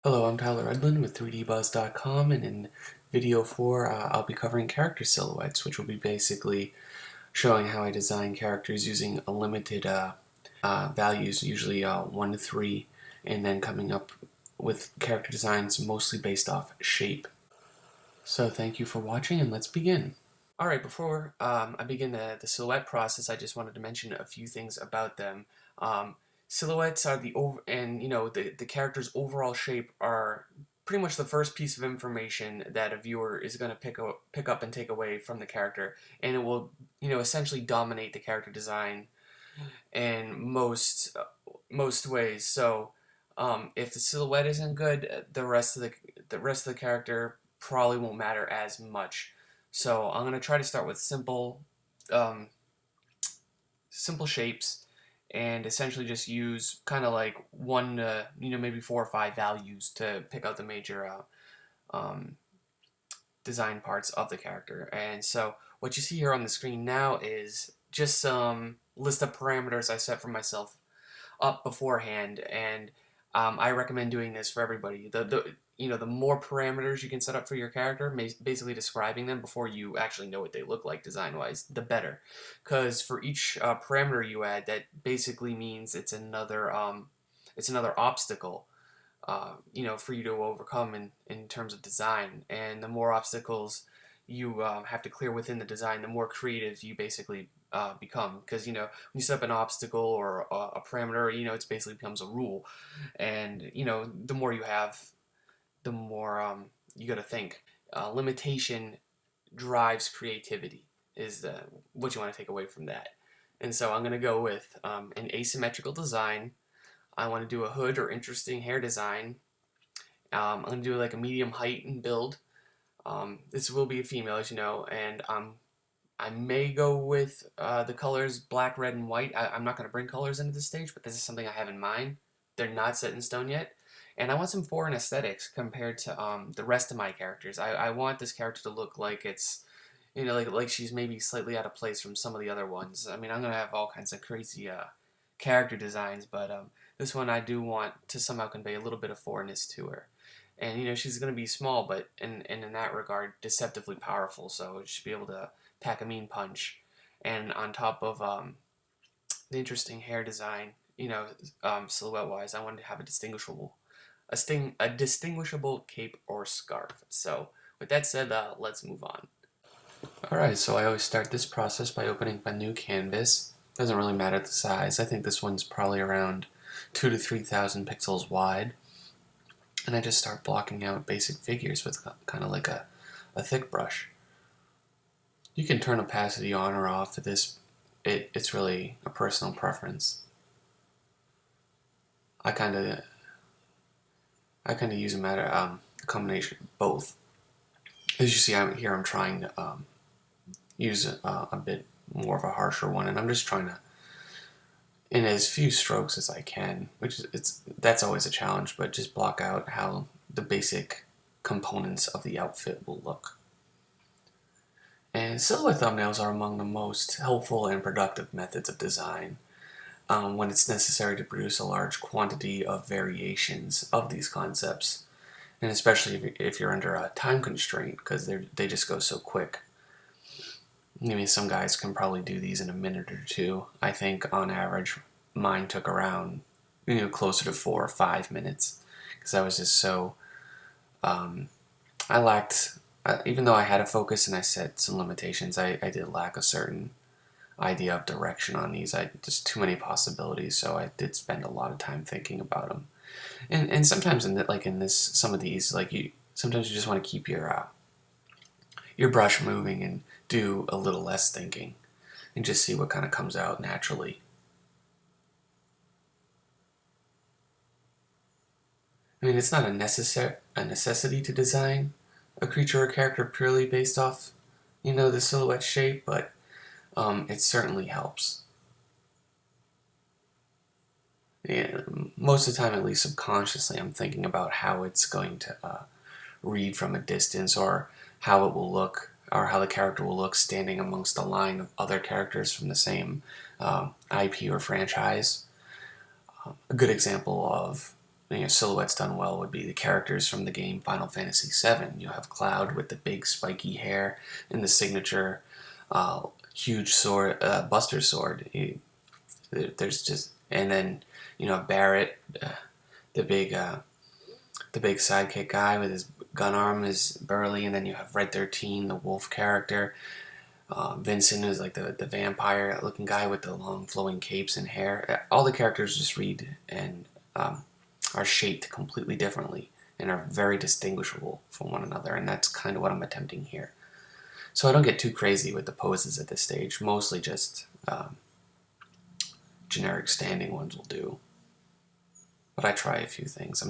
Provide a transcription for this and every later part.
Hello, I'm Tyler Edlin with 3dbuzz.com, and in video 4 I'll be covering character silhouettes, which will be basically showing how I design characters using a limited values, usually 1 to 3, and then coming up with character designs mostly based off shape. So thank you for watching, and let's begin. Alright, before I begin the silhouette process, I just wanted to mention a few things about them. Um, Silhouettes are the character's overall shape are pretty much the first piece of information that a viewer is going to pick up and take away from the character, and it will, essentially dominate the character design in most ways. So, if the silhouette isn't good, the rest of the character probably won't matter as much. So I'm gonna try to start with um, simple shapes, and essentially just use kind of like one, maybe 4 or 5 values to pick out the major um, design parts of the character. And so what you see here on the screen now is just some list of parameters I set for myself up beforehand, and I recommend doing this for everybody. The more parameters you can set up for your character, basically describing them before you actually know what they look like design wise, the better. Because for each parameter you add, that basically means it's another obstacle. For you to overcome in terms of design, and the more obstacles you have to clear within the design, the more creative you basically become. Because when you set up an obstacle or a parameter, it basically becomes a rule, and the more you have, the more you got to think. Limitation drives creativity is what you want to take away from that. And so I'm going to go with an asymmetrical design. I want to do a hood or interesting hair design. I'm going to do like a medium height and build. This will be a female, as you know, and I may go with the colors black, red, and white. I'm not going to bring colors into this stage, but this is something I have in mind. They're not set in stone yet. And I want some foreign aesthetics compared to the rest of my characters. I want this character to look like it's, like she's maybe slightly out of place from some of the other ones. I mean, I'm going to have all kinds of crazy character designs, but this one I do want to somehow convey a little bit of foreignness to her. And she's going to be small, but in that regard, deceptively powerful. So she should be able to pack a mean punch. And on top of the interesting hair design, silhouette wise, I wanted to have a distinguishable cape or scarf. So with that said, let's move on. Alright, so I always start this process by opening up a new canvas. Doesn't really matter the size. I think this one's probably around 2 to 3,000 pixels wide. And I just start blocking out basic figures with kind of like a thick brush. You can turn opacity on or off for this. It's really a personal preference. I kind of use a combination of both. As you see, I'm trying to use a bit more of a harsher one, and I'm just trying to, in as few strokes as I can, that's always a challenge, but just block out how the basic components of the outfit will look. And silhouette thumbnails are among the most helpful and productive methods of design when it's necessary to produce a large quantity of variations of these concepts, and especially if you're under a time constraint, because they just go so quick. I mean, some guys can probably do these in a minute or two. I think on average, mine took around, closer to 4 or 5 minutes, because I was just so, I lacked, even though I had a focus and I set some limitations, I did lack a certain idea of direction on these. Just too many possibilities, so I did spend a lot of time thinking about them. And sometimes some of these, sometimes you just want to keep your brush moving and do a little less thinking and just see what kind of comes out naturally. I mean, it's not a necessity to design a creature or character purely based off, the silhouette shape, but it certainly helps. Yeah, most of the time, at least subconsciously, I'm thinking about how it's going to read from a distance, or how it will look, or how the character will look standing amongst a line of other characters from the same IP or franchise. A good example of silhouettes done well would be the characters from the game Final Fantasy VII. You have Cloud with the big spiky hair and the signature huge sword, Buster sword. There's just, and then Barrett, the big sidekick guy with his gun arm is burly, and then you have Red 13, the wolf character. Vincent is like the vampire looking guy with the long flowing capes and hair. All the characters just read and are shaped completely differently and are very distinguishable from one another, and that's kind of what I'm attempting here. So I don't get too crazy with the poses at this stage, mostly just generic standing ones will do. But I try a few things.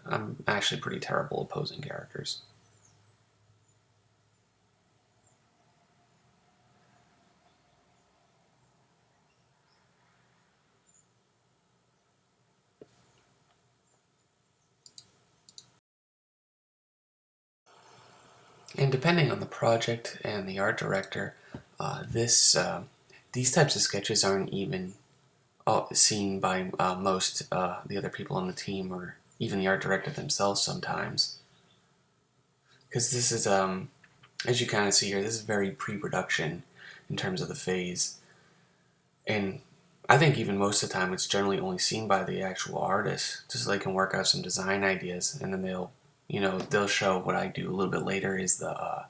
I'm actually pretty terrible at posing characters. And depending on the project and the art director, these types of sketches aren't even seen by most the other people on the team or even the art director themselves sometimes. Because this is, as you kind of see here, this is very pre-production in terms of the phase. And I think even most of the time it's generally only seen by the actual artist, just so they can work out some design ideas, and then they'll show what I do a little bit later is the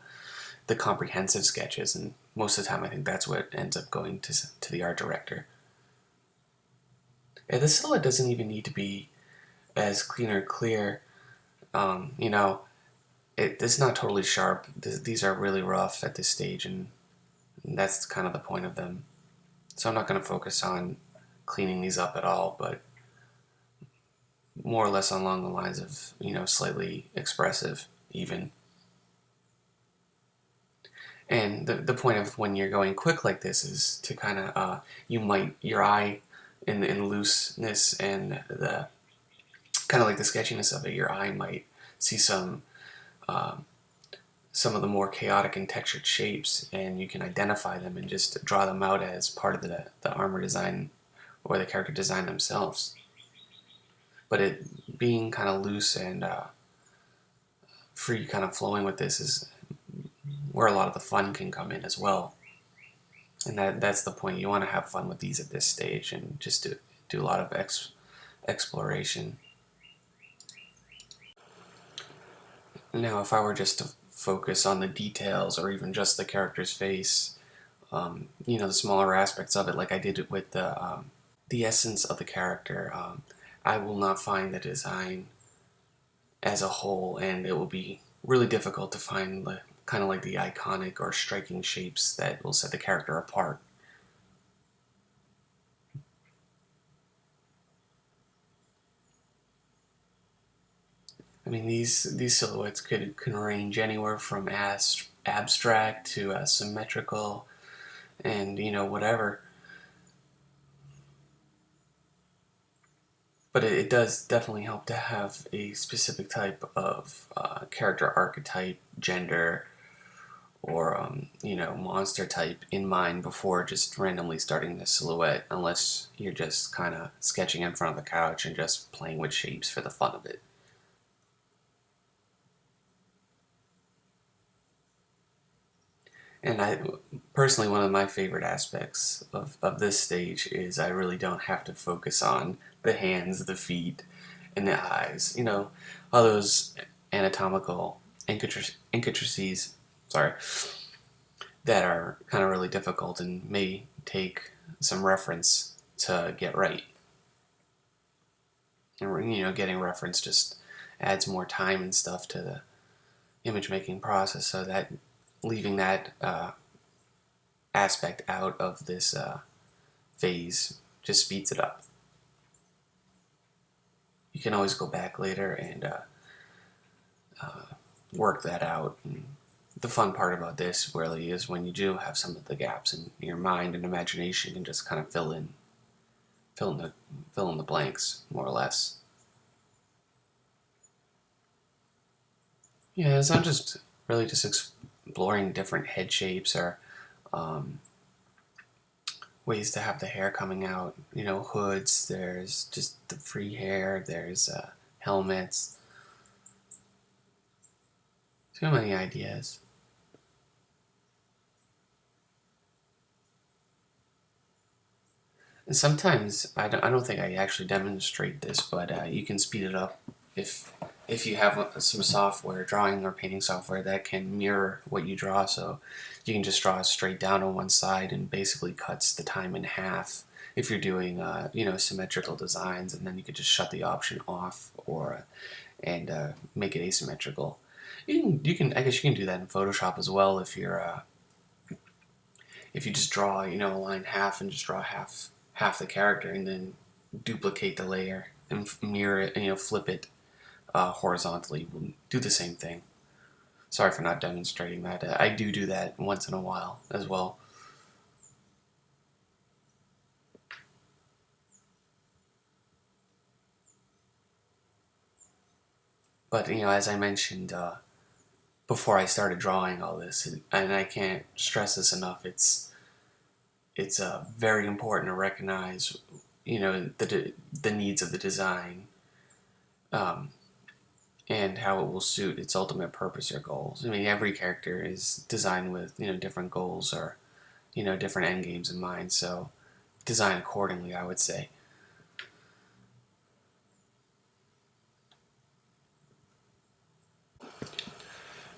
comprehensive sketches, and most of the time I think that's what ends up going to the art director. And the silhouette doesn't even need to be as clean or clear. It's not totally sharp. These are really rough at this stage, and that's kind of the point of them. So I'm not going to focus on cleaning these up at all, but more or less along the lines of, slightly expressive even. And the point of when you're going quick like this is to kind of, your eye in looseness and the kind of like the sketchiness of it, your eye might see some of the more chaotic and textured shapes, and you can identify them and just draw them out as part of the armor design or the character design themselves. But it being kind of loose and free, kind of flowing with this is where a lot of the fun can come in as well. And that's the point. You want to have fun with these at this stage and just do a lot of exploration. Now, if I were just to focus on the details or even just the character's face, the smaller aspects of it, like I did with the essence of the character, I will not find the design as a whole, and it will be really difficult to find kind of like the iconic or striking shapes that will set the character apart. I mean, these silhouettes can range anywhere from abstract to symmetrical, and whatever. But it does definitely help to have a specific type of character archetype, gender, or monster type in mind before just randomly starting the silhouette, unless you're just kind of sketching in front of the couch and just playing with shapes for the fun of it. And personally, one of my favorite aspects of this stage is I really don't have to focus on the hands, the feet, and the eyes. All those anatomical intricacies, sorry, that are kind of really difficult and may take some reference to get right. And getting reference just adds more time and stuff to the image making process, so that leaving that aspect out of this phase just speeds it up. You can always go back later and work that out. And the fun part about this really is when you do have some of the gaps in your mind and imagination, and just kind of fill in the blanks, more or less. Yeah, so I'm just really just exploring different head shapes or ways to have the hair coming out. Hoods, there's just the free hair, there's helmets. Too many ideas. And sometimes I don't think I actually demonstrate this, but you can speed it up if you have some software, drawing or painting software that can mirror what you draw. So you can just draw straight down on one side and basically cuts the time in half if you're doing symmetrical designs, and then you could just shut the option off or and make it asymmetrical. You can I guess you can do that in Photoshop as well if you just draw a line half and just draw half the character and then duplicate the layer and mirror it and flip it horizontally. We'll do the same thing. Sorry for not demonstrating that. I do that once in a while as well. But as I mentioned before I started drawing all this, and I can't stress this enough, it's very important to recognize the needs of the design, and how it will suit its ultimate purpose or goals. I mean, every character is designed with different goals or different end games in mind, so design accordingly, I would say.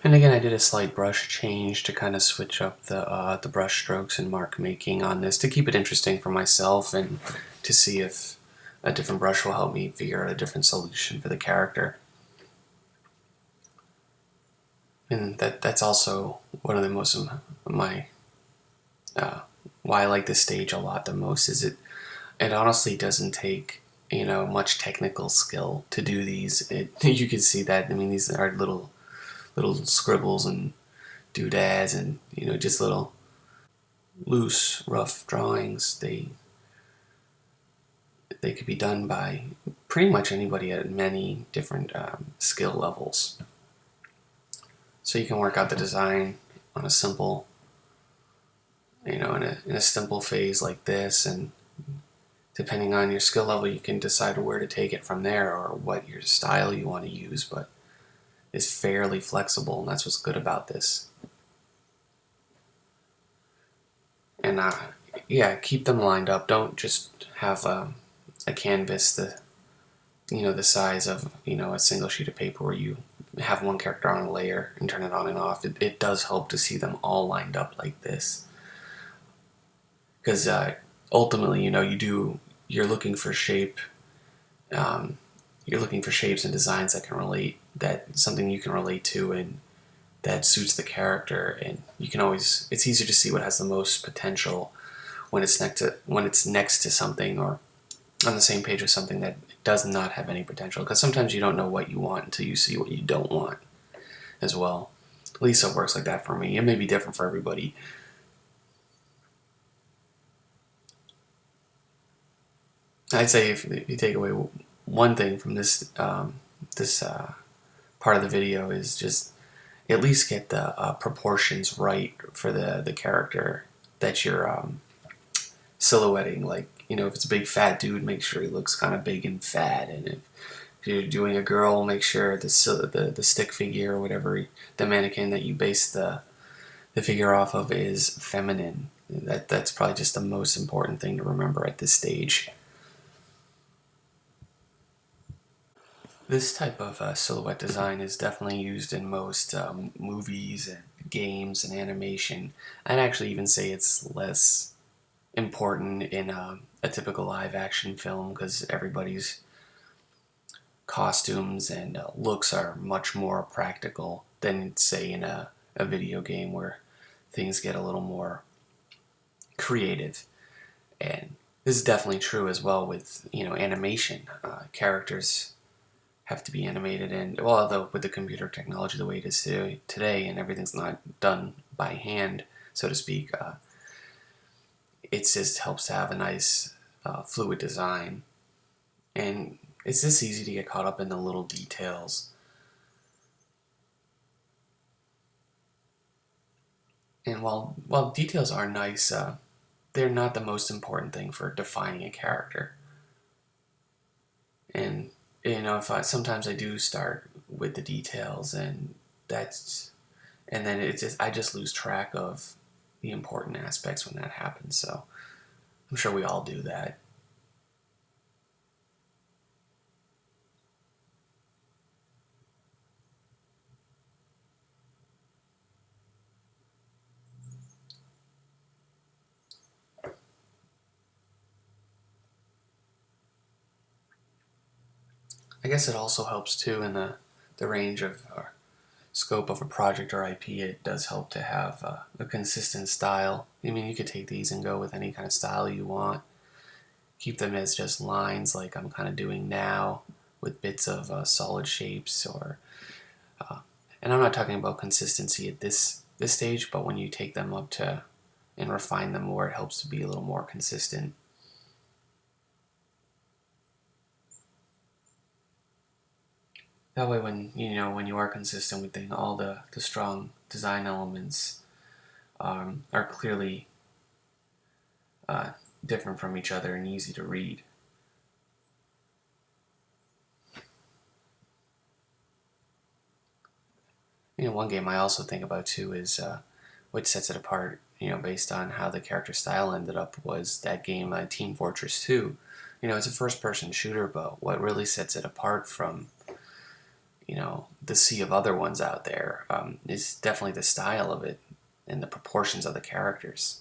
And again, I did a slight brush change to kind of switch up the brush strokes and mark making on this to keep it interesting for myself and to see if a different brush will help me figure out a different solution for the character. And that's also one of the most of my why I like this stage a lot the most is it honestly doesn't take much technical skill to do these. You can see that. I mean, these are little scribbles and doodads and just little loose rough drawings. They could be done by pretty much anybody at many different skill levels. So you can work out the design on a simple in a simple phase like this, and depending on your skill level you can decide where to take it from there or what your style you want to use, but it's fairly flexible, and that's what's good about this. And yeah, keep them lined up. Don't just have a canvas the size of a single sheet of paper where you have one character on a layer and turn it on and off. It does help to see them all lined up like this, because ultimately you're looking for shape. You're looking for shapes and designs that something you can relate to and that suits the character, and it's easier to see what has the most potential when it's next to something or on the same page with something that does not have any potential, because sometimes you don't know what you want until you see what you don't want as well. At least it works like that for me. It may be different for everybody. I'd say if you take away one thing from this part of the video is just at least get the proportions right for the character that you're silhouetting. Like, if it's a big fat dude, make sure he looks kind of big and fat, and if you're doing a girl, make sure the stick figure or whatever, the mannequin that you base the figure off of is feminine. That's probably just the most important thing to remember at this stage. This type of silhouette design is definitely used in most movies and games and animation. I'd actually even say it's less important in a typical live action film, because everybody's costumes and looks are much more practical than, say, in a video game where things get a little more creative. And this is definitely true as well with animation. Characters have to be animated, and although with the computer technology the way it is today and everything's not done by hand, so to speak, it just helps to have a nice fluid design, and it's just easy to get caught up in the little details. And while details are nice, they're not the most important thing for defining a character. And if sometimes I do start with the details, and then I just lose track of the important aspects when that happens. So I'm sure we all do that. I guess it also helps too in the range of scope of a project or IP. It does help to have a consistent style. I mean, you could take these and go with any kind of style you want. Keep them as just lines, like I'm kind of doing now, with bits of solid shapes, uh, and I'm not talking about consistency at this stage, but when you take them up to and refine them more, it helps to be a little more consistent. That way, when you are consistent with all the strong design elements are clearly uh, different from each other and easy to read. One game I also think about too is what sets it apart. Based on how the character style ended up, was that game Team Fortress 2. It's a first-person shooter, but what really sets it apart from the sea of other ones out there is definitely the style of it and the proportions of the characters.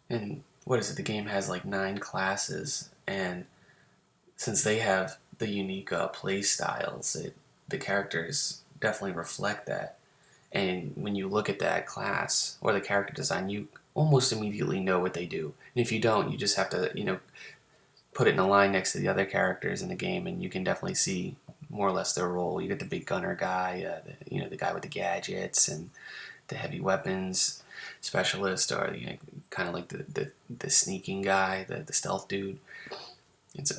And what is it? The game has like 9 classes, and since they have the unique play styles, the characters definitely reflect that. And when you look at that class or the character design, you almost immediately know what they do. And if you don't, you just have to put it in a line next to the other characters in the game, and you can definitely see more or less their role. You get the big gunner guy, the guy with the gadgets and the heavy weapons specialist, or kind of like the sneaking guy, the stealth dude. It's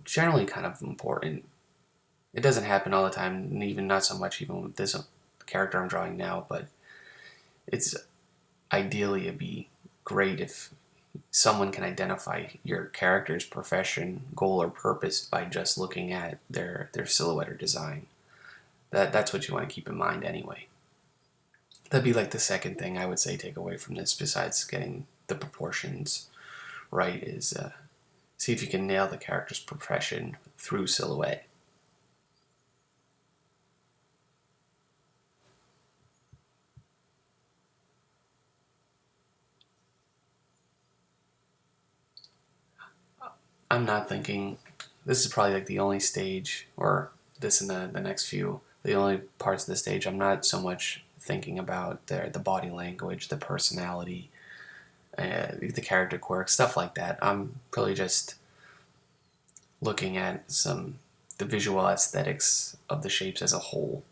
generally kind of important. It doesn't happen all the time, and even not so much even with this character I'm drawing now, but it's ideally it'd be great if someone can identify your character's profession, goal, or purpose by just looking at their silhouette or design. That's what you want to keep in mind anyway. That'd be like the second thing I would say take away from this, besides getting the proportions right, is see if you can nail the character's profession through silhouette. I'm not thinking, this is probably like the only stage, or this and the next few, the only parts of the stage I'm not so much thinking about the body language, the personality, the character quirks, stuff like that. I'm really just looking at the visual aesthetics of the shapes as a whole.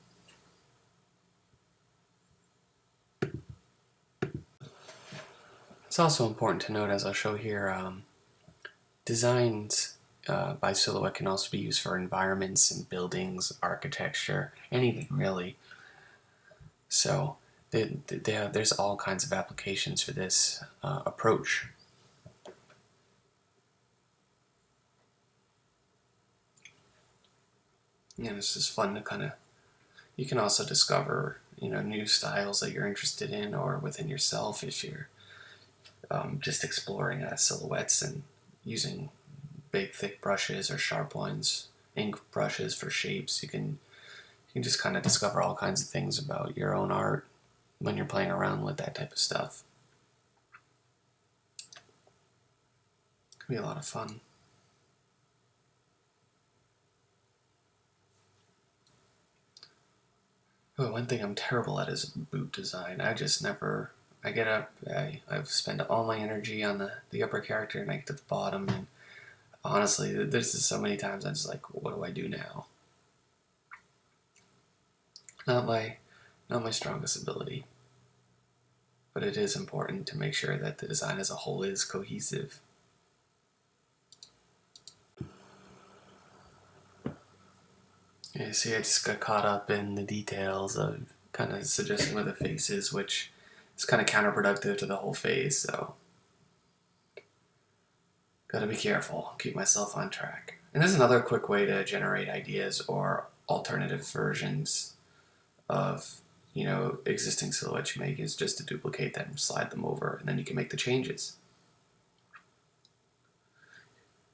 It's also important to note, as I'll show here, designs by silhouette can also be used for environments and buildings, architecture, anything really. So there's all kinds of applications for this approach. This is fun to you can also discover new styles that you're interested in, or within yourself if you're just exploring silhouettes and using big thick brushes or sharp ones, ink brushes for shapes. You can just kind of discover all kinds of things about your own art when you're playing around with that type of stuff. It can be a lot of fun. Oh, one thing I'm terrible at is boot design. I get up, I spend all my energy on the upper character, and I get to the bottom, and honestly, there's just so many times I'm just like, what do I do now? Not my strongest ability, but it is important to make sure that the design as a whole is cohesive. Yeah, see, I just got caught up in the details of kind of suggesting where the face is, which is kind of counterproductive to the whole face, so Gotta be careful, keep myself on track. And there's another quick way to generate ideas or alternative versions of, existing silhouettes you make is just to duplicate them, slide them over, and then you can make the changes.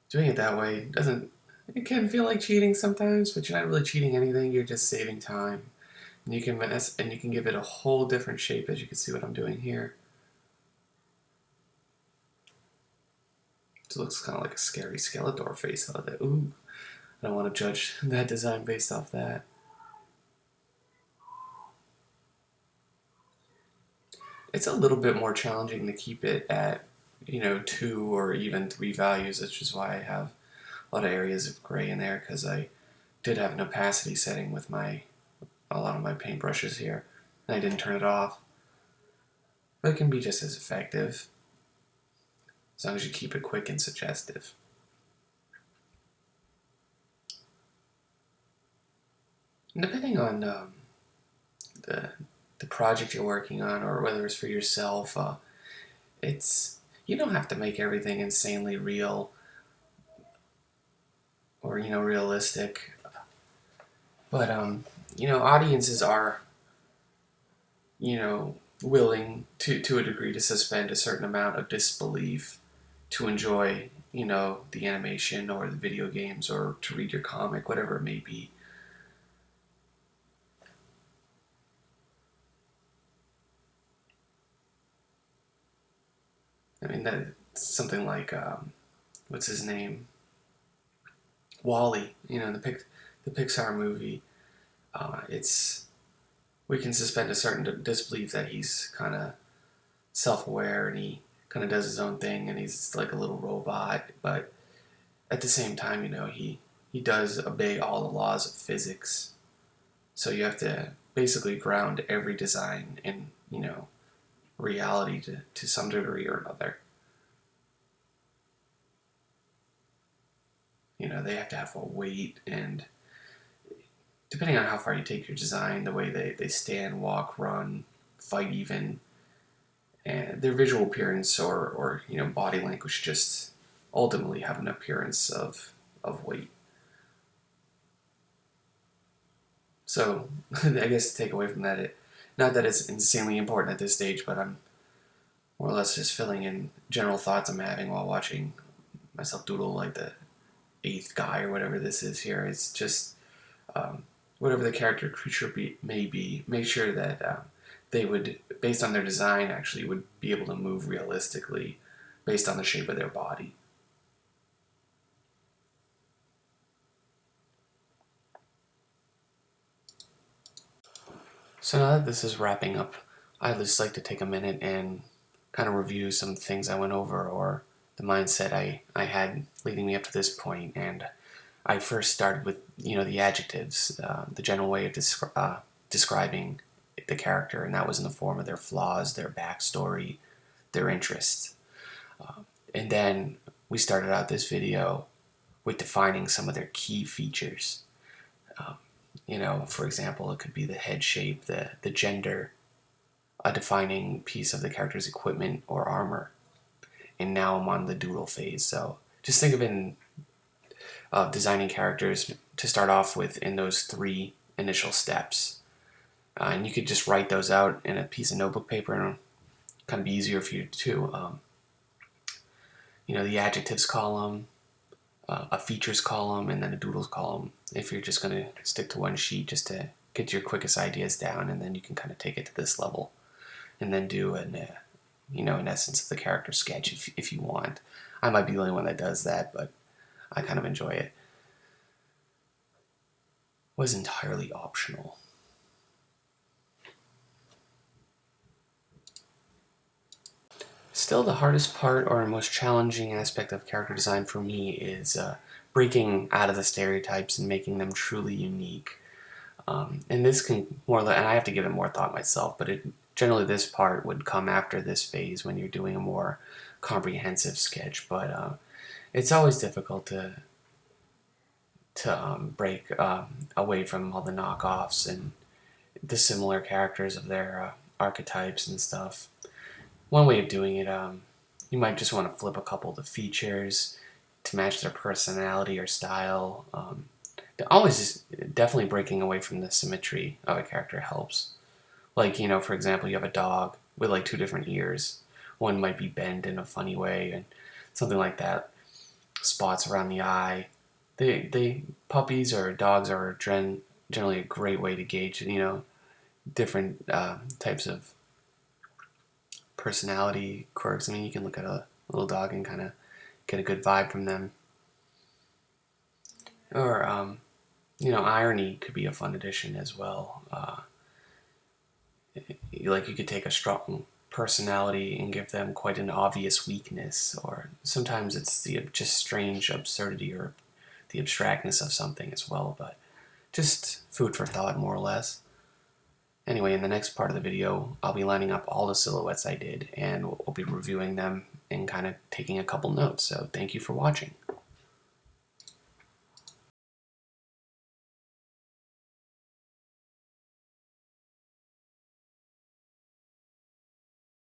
Doing it that way it can feel like cheating sometimes, but you're not really cheating anything, you're just saving time. And you can give it a whole different shape, as you can see what I'm doing here. It looks kind of like a scary Skeletor face out of that. Ooh, I don't want to judge that design based off that. It's a little bit more challenging to keep it at, 2 or even 3 values, which is why I have a lot of areas of gray in there, because I did have an opacity setting with a lot of my paintbrushes here, and I didn't turn it off. But it can be just as effective, as long as you keep it quick and suggestive. And depending on the project you're working on, or whether it's for yourself, you don't have to make everything insanely real or realistic. But audiences are willing to a degree to suspend a certain amount of disbelief to enjoy the animation or the video games or to read your comic, whatever it may be. I mean, that's something like what's his name, Wall-E, the Pixar movie. We can suspend a certain disbelief that he's kind of self-aware and he kind of does his own thing and he's like a little robot, but at the same time, he does obey all the laws of physics. So you have to basically ground every design in reality to some degree or another. They have to have a weight, and depending on how far you take your design, the way they stand, walk, run, fight even, and their visual appearance or body language just ultimately have an appearance of weight. So I guess to take away from that, not that it's insanely important at this stage, but I'm more or less just filling in general thoughts I'm having while watching myself doodle like the 8th guy or whatever this is here. It's just whatever the character creature may be, make sure that they would, based on their design, actually would be able to move realistically based on the shape of their body. So now that this is wrapping up, I'd just like to take a minute and kind of review some things I went over, or the mindset I had leading me up to this point. And I first started with the adjectives, the general way of describing the character, and that was in the form of their flaws, their backstory, their interests. And then we started out this video with defining some of their key features. For example, it could be the head shape, the gender, a defining piece of the character's equipment or armor. And now I'm on the doodle phase. So just think of designing characters to start off with in those 3 initial steps. And you could just write those out in a piece of notebook paper, and kind of be easier for you too. The adjectives column, a features column, and then a doodles column, if you're just going to stick to one sheet just to get your quickest ideas down, and then you can kind of take it to this level and then do an essence of the character sketch if you want. I might be the only one that does that, but I kind of enjoy it. Was entirely optional. Still, the hardest part or most challenging aspect of character design for me is breaking out of the stereotypes and making them truly unique. And this can and I have to give it more thought myself, but generally this part would come after this phase when you're doing a more comprehensive sketch. But it's always difficult to break away from all the knockoffs and the similar characters of their archetypes and stuff. One way of doing it, you might just want to flip a couple of the features, to match their personality or style. Always just definitely breaking away from the symmetry of a character helps. Like, you know, for example, you have a dog with like two different ears. One might be bent in a funny way and something like that. Spots around the eye. Puppies or dogs are generally a great way to gauge, you know, different types of personality quirks. I mean, you can look at a little dog and kind of get a good vibe from them. Or, you know, irony could be a fun addition as well. Like you could take a strong personality and give them quite an obvious weakness, or sometimes it's the just strange absurdity or the abstractness of something as well, but just food for thought, more or less. Anyway, in the next part of the video, I'll be lining up all the silhouettes I did, and we'll be reviewing them and kind of taking a couple notes, so thank you for watching.